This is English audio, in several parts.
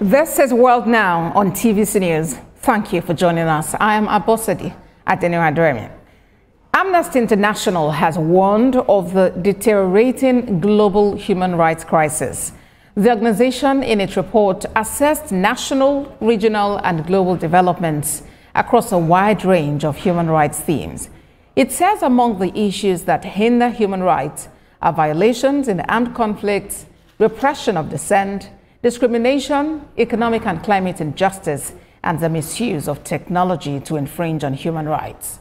This is World Now on TVC News. Thank you for joining us. I am Abosadi Adeniradremi. Amnesty International has warned of the deteriorating global human rights crisis. The organization, in its report, assessed national, regional, and global developments across a wide range of human rights themes. It says among the issues that hinder human rights are violations in armed conflicts, repression of dissent, discrimination, economic and climate injustice, and the misuse of technology to infringe on human rights.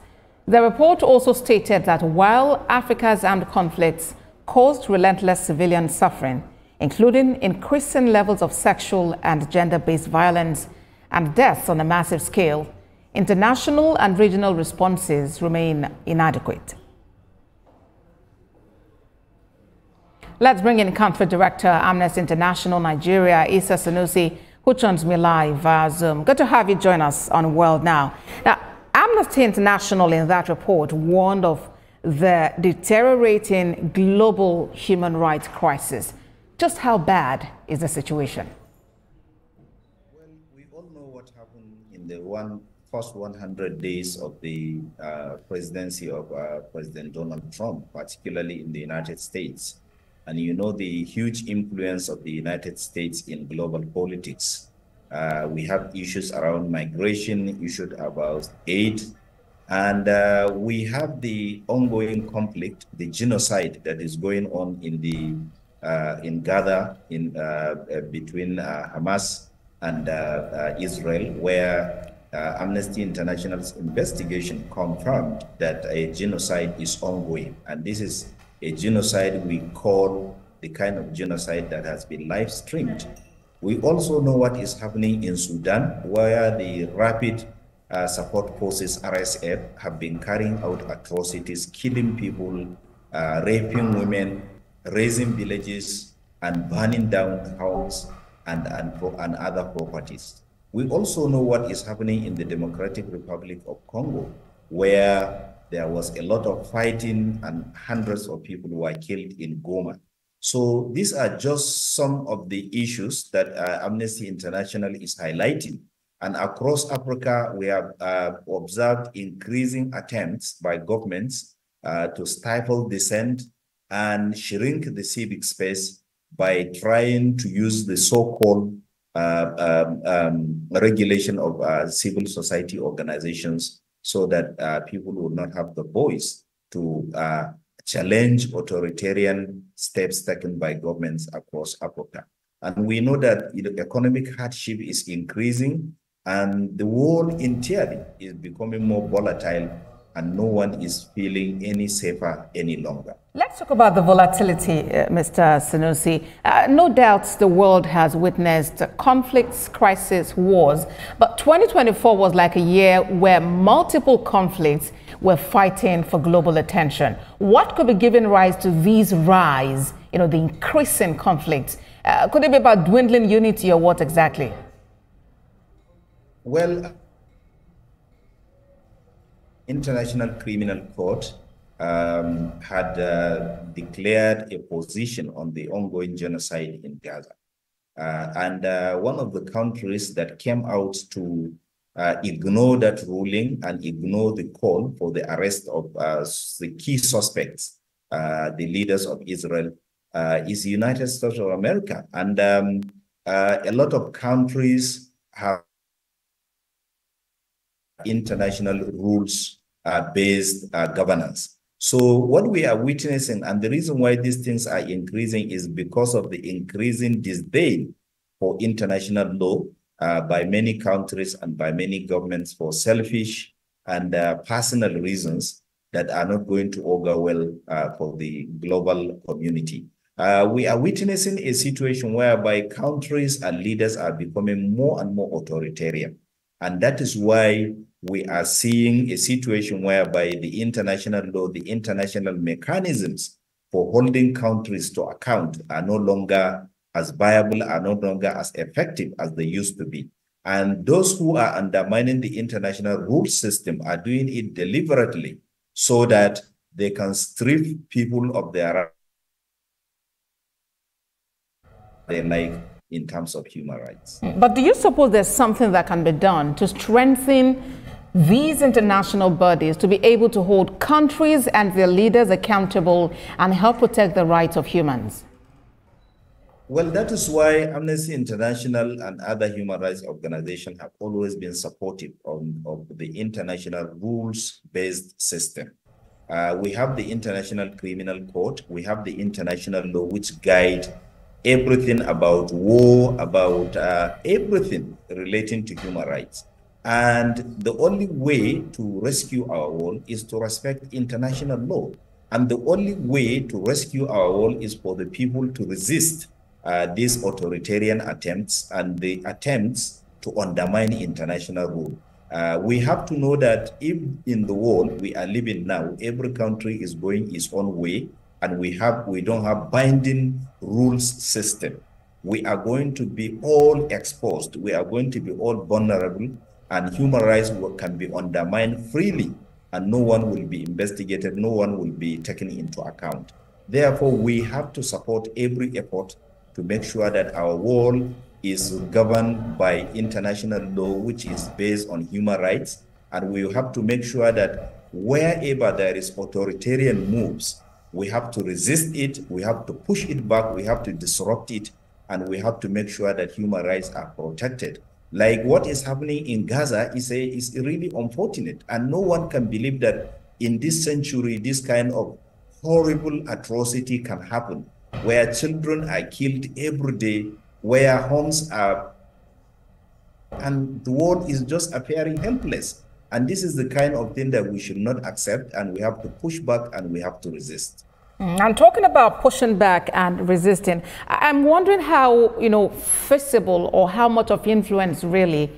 The report also stated that while Africa's armed conflicts caused relentless civilian suffering, including increasing levels of sexual and gender-based violence and deaths on a massive scale, international and regional responses remain inadequate. Let's bring in Country Director, Amnesty International Nigeria, Isah, who joins me live via Zoom. Good to have you join us on World Now. Now, Amnesty International in that report warned of the deteriorating global human rights crisis. Just how bad is the situation? Well, we all know what happened in the first 100 days of the presidency of President Donald Trump, particularly in the United States. And you know the huge influence of the United States in global politics. We have issues around migration, issues about aid, and we have the ongoing conflict, the genocide that is going on in Gaza, between Hamas and Israel, where Amnesty International's investigation confirmed that a genocide is ongoing, and this is a genocide we call the kind of genocide that has been live streamed. We also know what is happening in Sudan, where the Rapid Support Forces, RSF, have been carrying out atrocities, killing people, raping women, razing villages, and burning down homes and other properties. We also know what is happening in the Democratic Republic of Congo, where there was a lot of fighting and hundreds of people were killed in Goma. So these are just some of the issues that Amnesty International is highlighting. And across Africa, we have observed increasing attempts by governments to stifle dissent and shrink the civic space by trying to use the so-called regulation of civil society organizations, so that people will not have the voice to challenge authoritarian steps taken by governments across Africa. And we know that economic hardship is increasing, and the world entirely is becoming more volatile, and no one is feeling any safer any longer. Let's talk about the volatility, Mr. Sanusi. No doubt the world has witnessed conflicts, crises, wars, but 2024 was like a year where multiple conflicts were fighting for global attention. What could be giving rise to these the increasing conflicts? Could it be about dwindling unity or what exactly? Well, International Criminal Court had declared a position on the ongoing genocide in Gaza. And one of the countries that came out to ignore that ruling and ignore the call for the arrest of the key suspects, the leaders of Israel, is the United States of America. And a lot of countries have international rules-based governance. So what we are witnessing, and the reason why these things are increasing, is because of the increasing disdain for international law by many countries and by many governments for selfish and personal reasons that are not going to augur well for the global community. We are witnessing a situation whereby countries and leaders are becoming more and more authoritarian. And that is why we are seeing a situation whereby the international law, the international mechanisms for holding countries to account are no longer as viable, are no longer as effective as they used to be. And those who are undermining the international rule system are doing it deliberately so that they can strip people of their rights, like in terms of human rights. But do you suppose there's something that can be done to strengthen these international bodies to be able to hold countries and their leaders accountable and help protect the rights of humans? Well, that is why Amnesty International and other human rights organizations have always been supportive of the international rules-based system. We have the International Criminal Court, we have the international law which guide everything about war, about everything relating to human rights. And the only way to rescue our world is to respect international law. And the only way to rescue our world is for the people to resist these authoritarian attempts and the attempts to undermine international rule. We have to know that if in the world we are living now, every country is going its own way, and we don't have binding rules system, we are going to be all exposed. We are going to be all vulnerable, and human rights can be undermined freely, and no one will be investigated, no one will be taken into account. Therefore, we have to support every effort to make sure that our world is governed by international law, which is based on human rights. And we have to make sure that wherever there is authoritarian moves, we have to resist it, we have to push it back, we have to disrupt it, and we have to make sure that human rights are protected. Like what is happening in Gaza is really unfortunate, and no one can believe that in this century, this kind of horrible atrocity can happen, where children are killed every day, where homes are, and the world is just appearing helpless. And this is the kind of thing that we should not accept, and we have to push back and we have to resist. I'm talking about pushing back and resisting. I'm wondering how, feasible or how much of influence really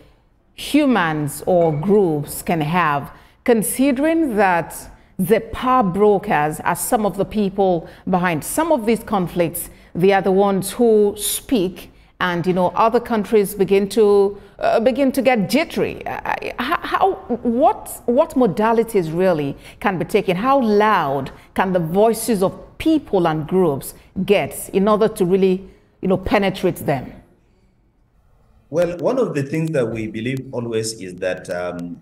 humans or groups can have, considering that the power brokers are some of the people behind some of these conflicts. They are the ones who speak, and other countries begin to get jittery. What modalities really can be taken? How loud can the voices of people and groups get in order to really penetrate them? Well, one of the things that we believe always is that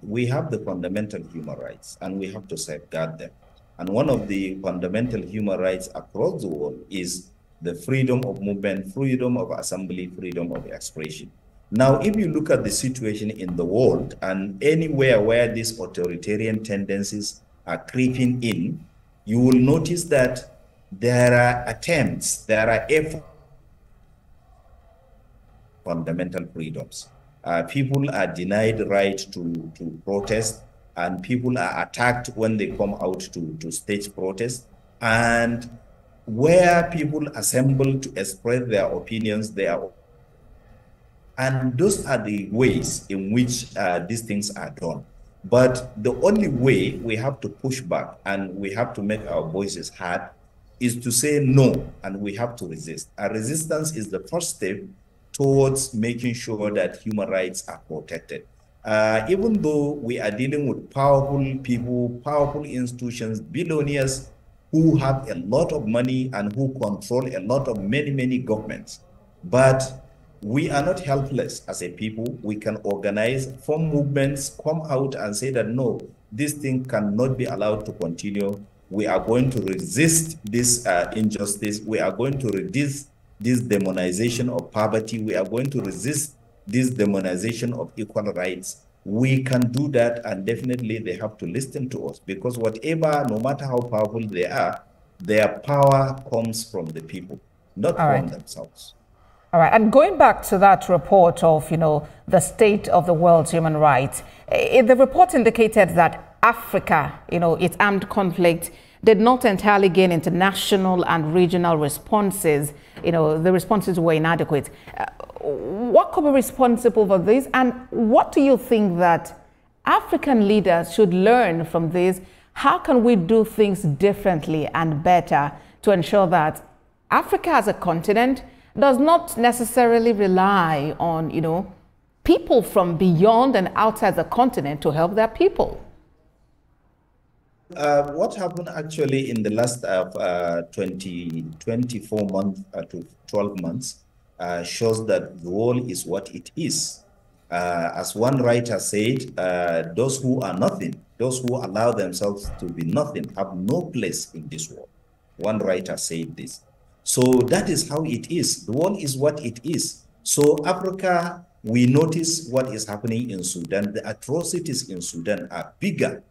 we have the fundamental human rights, and we have to safeguard them. And one of the fundamental human rights across the world is the freedom of movement, freedom of assembly, freedom of expression. Now, if you look at the situation in the world, and anywhere where these authoritarian tendencies are creeping in, you will notice that there are attempts, there are efforts, fundamental freedoms. People are denied the right to protest, and people are attacked when they come out to stage protest. And where people assemble to express their opinions, and those are the ways in which these things are done. But the only way we have to push back and we have to make our voices heard is to say no, and we have to resist. And resistance is the first step towards making sure that human rights are protected. Even though we are dealing with powerful people, powerful institutions, billionaires who have a lot of money and who control a lot of many governments, but we are not helpless as a people. We can organize, form movements, come out and say that no, this thing cannot be allowed to continue. We are going to resist this injustice. We are going to resist this demonization of poverty. We are going to resist this demonization of equal rights. We can do that, and definitely they have to listen to us, because whatever, no matter how powerful they are, their power comes from the people, not from themselves. All right, and going back to that report of, the state of the world's human rights, the report indicated that Africa, its armed conflict did not entirely gain international and regional responses. The responses were inadequate. What could be responsible for this, and what do you think that African leaders should learn from this? How can we do things differently and better to ensure that Africa as a continent does not necessarily rely on, people from beyond and outside the continent to help their people? What happened actually in the last 24 months to 12 months shows that the world is what it is. As one writer said, those who are nothing, those who allow themselves to be nothing, have no place in this world. One writer said this. So that is how it is. The world is what it is. So Africa, we notice what is happening in Sudan. The atrocities in Sudan are bigger.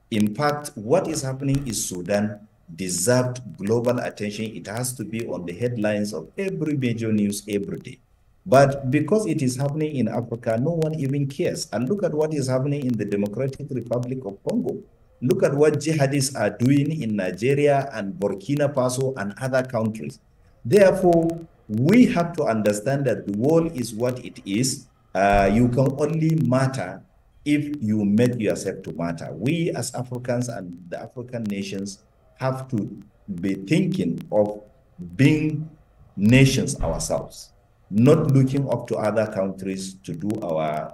In fact, what is happening in Sudan deserved global attention. It has to be on the headlines of every major news every day. But because it is happening in Africa, no one even cares. And look at what is happening in the Democratic Republic of Congo. Look at what jihadists are doing in Nigeria and Burkina Faso and other countries. Therefore, we have to understand that the world is what it is. You can only matter if you make yourself to matter. We as Africans and the African nations have to be thinking of being nations ourselves, not looking up to other countries to do our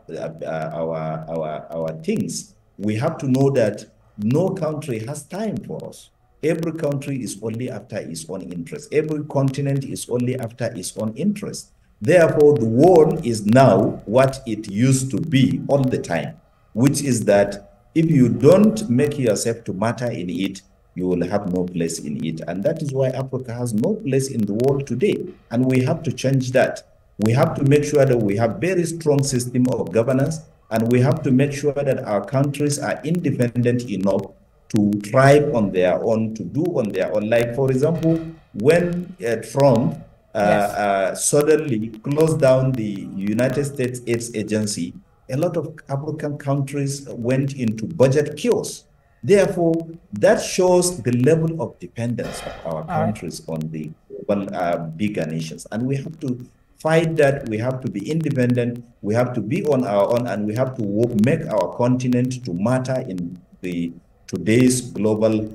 things. We have to know that no country has time for us. Every country is only after its own interest. Every continent is only after its own interest. Therefore, the world is now what it used to be all the time, which is that if you don't make yourself to matter in it, you will have no place in it. And that is why Africa has no place in the world today. And we have to change that. We have to make sure that we have very strong system of governance, and we have to make sure that our countries are independent enough to thrive on their own, to do on their own. Like, for example, when Trump suddenly closed down the United States AIDS agency, a lot of African countries went into budget chaos. Therefore, that shows the level of dependence of our countries on the bigger nations. And we have to fight that. We have to be independent. We have to be on our own, and we have to make our continent to matter in today's global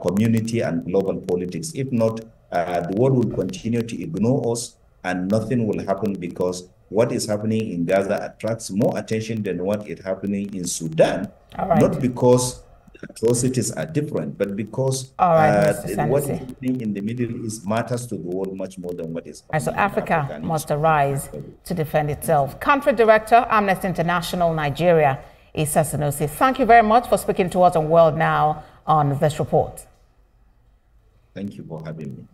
community and global politics. If not, the world will continue to ignore us, and nothing will happen, because what is happening in Gaza attracts more attention than what is happening in Sudan. Not because the atrocities are different, but because what is happening in the Middle East matters to the world much more than what is happening. And so Africa must arise to defend itself. Country Director, Amnesty International Nigeria, Isah, thank you very much for speaking to us on World Now on this report. Thank you for having me.